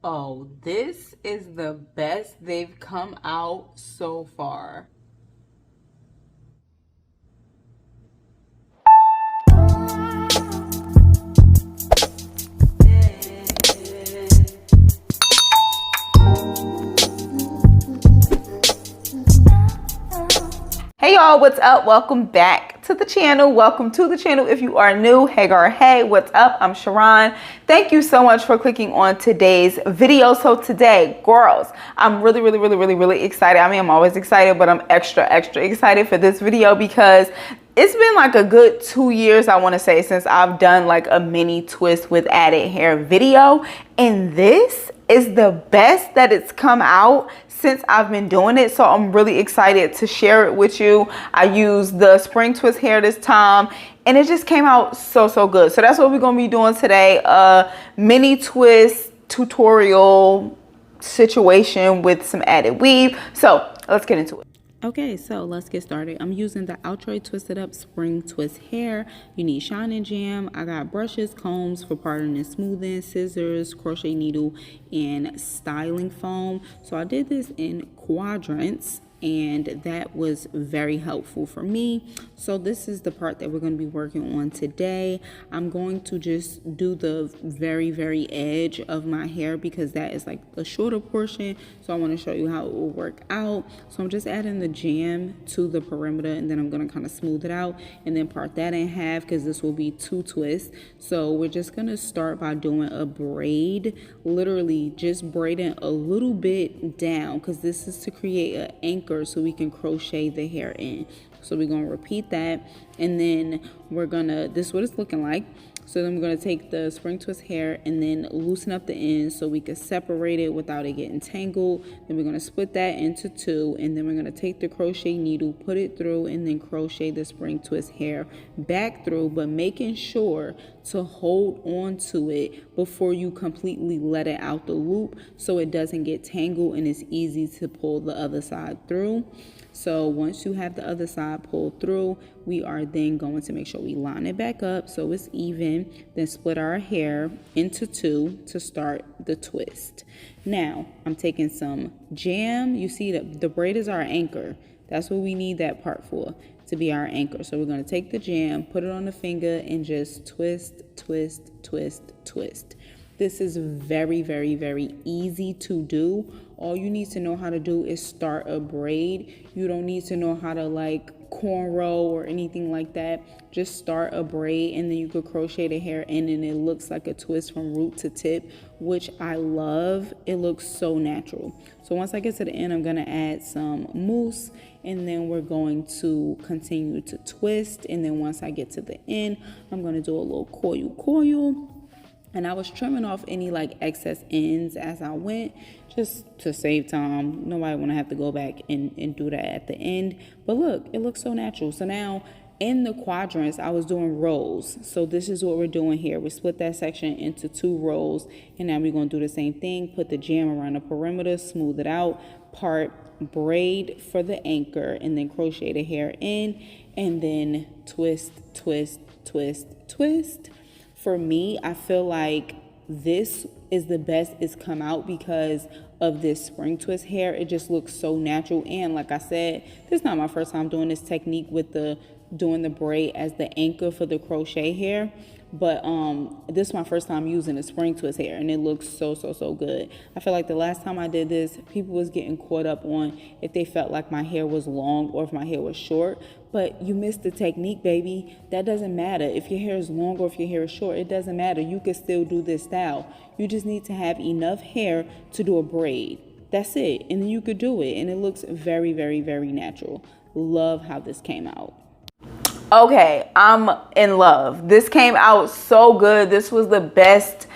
Oh, this is the best they've come out so far. Hey y'all, what's up? Welcome back to the channel. Welcome to the channel if you are new. Hey girl, hey, what's up? I'm Sharron. Thank you so much for clicking on today's video. So today, girls, I'm really excited. I mean, I'm always excited, but I'm extra excited for this video because it's been like a good 2 years, I want to say, since I've done like a mini twist with added hair video. And this is the best that it's come out since I've been doing it. So I'm really excited to share it with you. I used the spring twist hair this time and it just came out so good. So that's what we're going to be doing today. A mini twist tutorial situation with some added weave. So let's get into it. Okay, so let's get started. I'm using the Outre Twisted Up Spring Twist Hair. You need shine and jam. I got brushes, combs for parting and smoothing, scissors, crochet needle, and styling foam. So I did this in quadrants, and that was very helpful for me. So this is the part that we're going to be working on today. I'm going to just do the very edge of my hair because that is like a shorter portion. So I want to show you how it will work out. So I'm just adding the jam to the perimeter, and then I'm going to kind of smooth it out and then part that in half because this will be 2 twists. So we're just going to start by doing a braid, literally just braiding a little bit down because this is to create an anchor so we can crochet the hair in. So we're going to repeat that, and then we're gonna, this is what it's looking like. So then we're going to take the spring twist hair and then loosen up the ends so we can separate it without it getting tangled. Then we're going to split that into 2, and then we're going to take the crochet needle, put it through, and then crochet the spring twist hair back through, but making sure to hold on to it before you completely let it out the loop so it doesn't get tangled and it's easy to pull the other side through. So once you have the other side pulled through, we are then going to make sure we line it back up so it's even, then split our hair into 2 to start the twist. Now, I'm taking some jam. You see that the braid is our anchor. That's what we need that part for, to be our anchor. So we're going to take the jam, put it on the finger, and just twist. This is very easy to do. All you need to know how to do is start a braid. You don't need to know how to like cornrow or anything like that. Just start a braid, and then you could crochet the hair in, and it looks like a twist from root to tip, which I love. It looks so natural. So once I get to the end, I'm going to add some mousse, and then we're going to continue to twist. And then once I get to the end, I'm going to do a little coil. And I was trimming off any like excess ends as I went, just to save time. Nobody want to have to go back and do that at the end. But look, it looks so natural. So now in the quadrants, I was doing rows. So this is what we're doing here. We split that section into 2 rows. And now we're going to do the same thing. Put the jam around the perimeter, smooth it out, part, braid for the anchor, and then crochet the hair in, and then twist. For me, I feel like this is the best it's come out because of this spring twist hair. It just looks so natural. And like I said, this is not my first time doing this technique with doing the braid as the anchor for the crochet hair. But this is my first time using a spring twist hair, and it looks so good. I feel like the last time I did this, people was getting caught up on if they felt like my hair was long or if my hair was short. But you missed the technique, baby. That doesn't matter. If your hair is long or if your hair is short, it doesn't matter. You can still do this style. You just need to have enough hair to do a braid. That's it. And then you could do it. And it looks very natural. Love how this came out. Okay, I'm in love. This came out so good. This was the best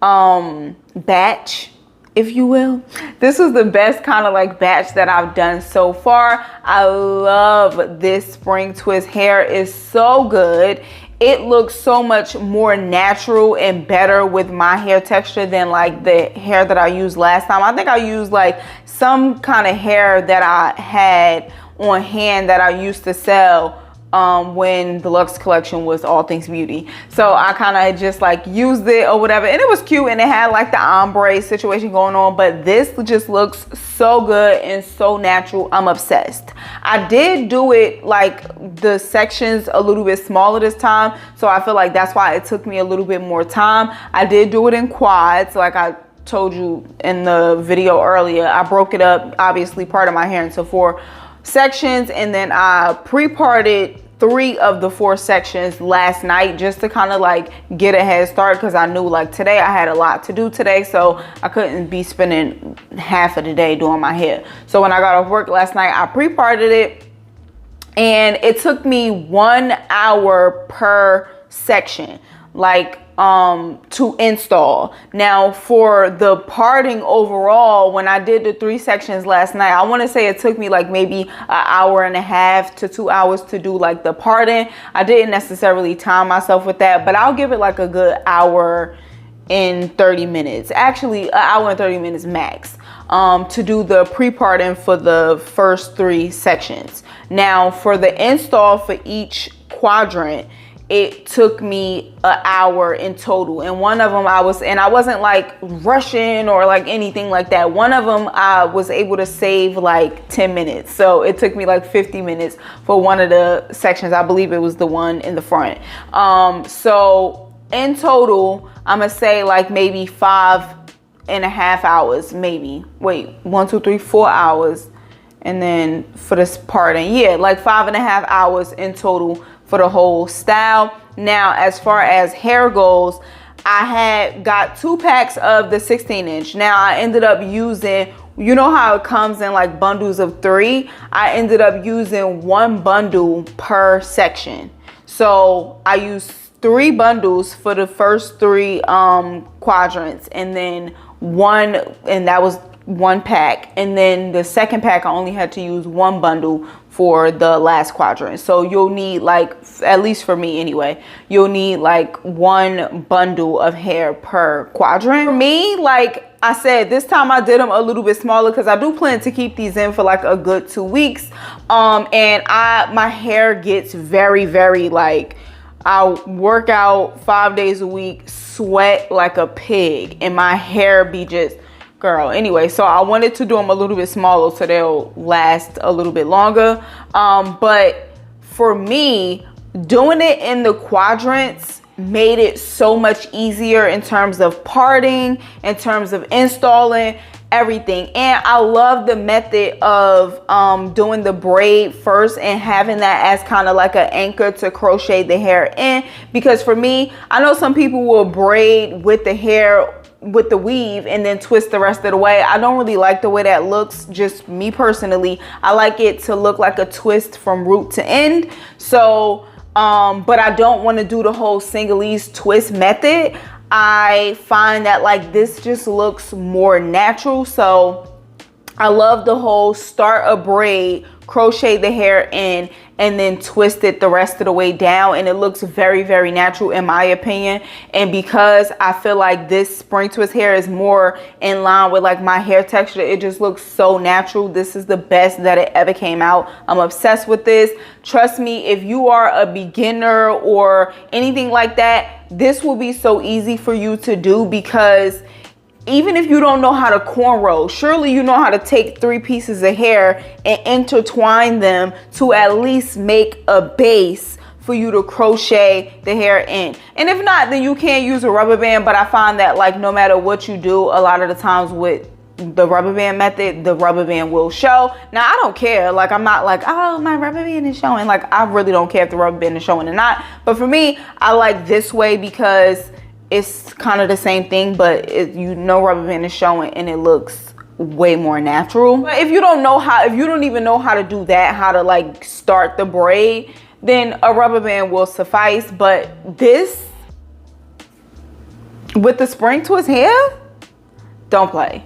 batch, if you will. This was the best kind of like batch that I've done so far. I love this spring twist hair. It's so good. It looks so much more natural and better with my hair texture than like the hair that I used last time. I think I used like some kind of hair that I had on hand that I used to sell when the Luxe collection was all things beauty. So I kind of just like used it or whatever, and it was cute, and it had like the ombre situation going on, but this just looks so good and so natural. I'm obsessed. I did do it like the sections a little bit smaller this time, so I feel like that's why it took me a little bit more time. I did do it in quads, like I told you in the video earlier. I broke it up, obviously part of my hair, into 4 sections, and then I pre-parted 3 of the 4 sections last night just to kind of like get a head start, because I knew like today I had a lot to do today, so I couldn't be spending half of the day doing my hair. So when I got off work last night, I pre-parted it, and it took me 1 hour per section, like to install. Now for the parting overall, when I did the 3 sections last night, I want to say it took me like maybe an hour and a half to 2 hours to do like the parting. I didn't necessarily time myself with that, but I'll give it like a good hour and 30 minutes, actually an hour and 30 minutes max, to do the pre-parting for the first 3 sections. Now for the install for each quadrant, it took me an hour in total, and one of them I wasn't like rushing or like anything like that. One of them I was able to save like 10 minutes, so it took me like 50 minutes for one of the sections. I believe it was the one in the front. So in total, I'm gonna say like maybe 5.5 hours, maybe. Wait, 1, 2, 3, 4 hours, and then for this parting, yeah, like 5.5 hours in total for the whole style. Now as far as hair goes, I had got 2 packs of the 16-inch. Now I ended up using, you know how it comes in like bundles of 3, I ended up using 1 bundle per section. So I used 3 bundles for the first 3 quadrants, and then that was 1 pack, and then the second pack I only had to use 1 bundle for the last quadrant. So you'll need like, at least for me anyway, you'll need like 1 bundle of hair per quadrant. For me, like I said, this time I did them a little bit smaller because I do plan to keep these in for like a good 2 weeks. And my hair gets very, very like, I work out 5 days a week, sweat like a pig, and my hair be just, girl, anyway, so I wanted to do them a little bit smaller so they'll last a little bit longer. But for me, doing it in the quadrants made it so much easier in terms of parting, in terms of installing everything. And I love the method of doing the braid first and having that as kind of like an anchor to crochet the hair in, because for me, I know some people will braid with the hair with the weave and then twist the rest of the way. I don't really like the way that looks, just me personally. I like it to look like a twist from root to end. So but I don't want to do the whole single-ease twist method. I find that like this just looks more natural. So I love the whole start a braid, crochet the hair in, and then twist it the rest of the way down, and it looks very, very natural in my opinion. And because I feel like this spring twist hair is more in line with like my hair texture, it just looks so natural. This is the best that it ever came out. I'm obsessed with this. Trust me, if you are a beginner or anything like that, this will be so easy for you to do, because even if you don't know how to cornrow, surely you know how to take 3 pieces of hair and intertwine them to at least make a base for you to crochet the hair in. And if not, then you can use a rubber band. But I find that like no matter what you do, a lot of the times with the rubber band method, the rubber band will show. Now I don't care, like I'm not like, oh, my rubber band is showing. Like I really don't care if the rubber band is showing or not. But for me, I like this way because it's kind of the same thing, but you know rubber band is showing and it looks way more natural. But if you don't know how, if you don't even know how to do that, how to like start the braid, then a rubber band will suffice. But this, with the spring twist hair, don't play.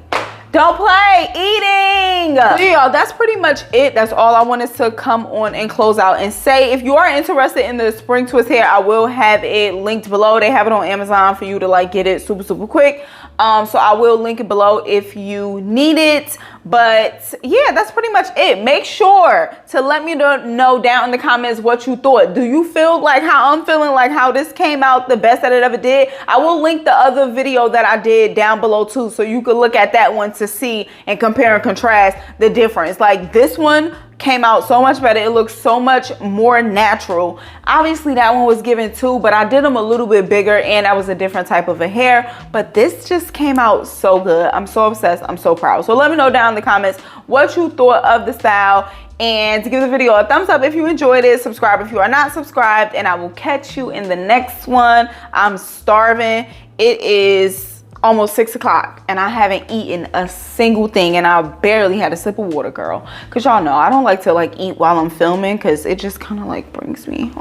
Don't play. Eating. So yeah, that's pretty much it. That's all I wanted to come on and close out and say. If you are interested in the spring twist hair, I will have it linked below. They have it on Amazon for you to like get it super, super quick. So I will link it below if you need it. But yeah, that's pretty much it. Make sure to let me know down in the comments what you thought. Do you feel like how I'm feeling, like how this came out the best that it ever did? I will link the other video that I did down below too, so you can look at that one to see and compare and contrast the difference. Like this one came out so much better. It looks so much more natural. Obviously that one was given too, but I did them a little bit bigger and that was a different type of a hair, but this just came out so good. I'm so obsessed. I'm so proud. So let me know down in the comments what you thought of the style, and to give the video a thumbs up if you enjoyed it, subscribe if you are not subscribed, and I will catch you in the next one. I'm starving. It is almost 6 o'clock and I haven't eaten a single thing, and I barely had a sip of water, girl, because y'all know I don't like to like eat while I'm filming because it just kind of like brings me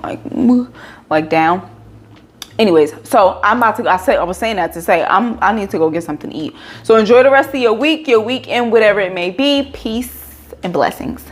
like down. Anyways, so I'm about to, I was saying that to say I need to go get something to eat. So enjoy the rest of your weekend, whatever it may be. Peace and blessings.